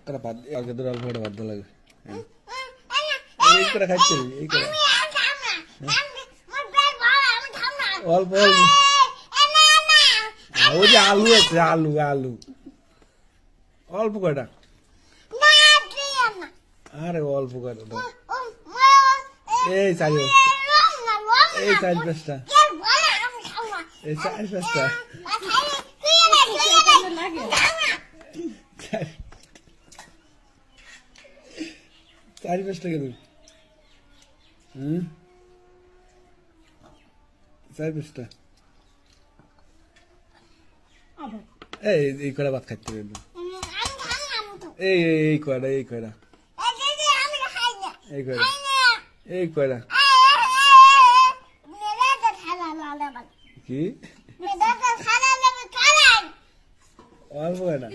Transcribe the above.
করে ভাত আগে ধরে অল্প করে ভাত দেওয়া লাগে এই করে খাচ্ছি এই করে অল্প অল্প ওই যে আলু আছে আলু আলু অল্প কয়টা আরে অল্প করে এই চারি এই চারি পাঁচটা এই চারি পাঁচটা চারি পাঁচটা কেন চারি পাঁচটা এই কয়টা ভাত খাইতে হবে এই কয়টা এই কয়টা এই কয়টা এই কয়টা কি অল্প কয়টা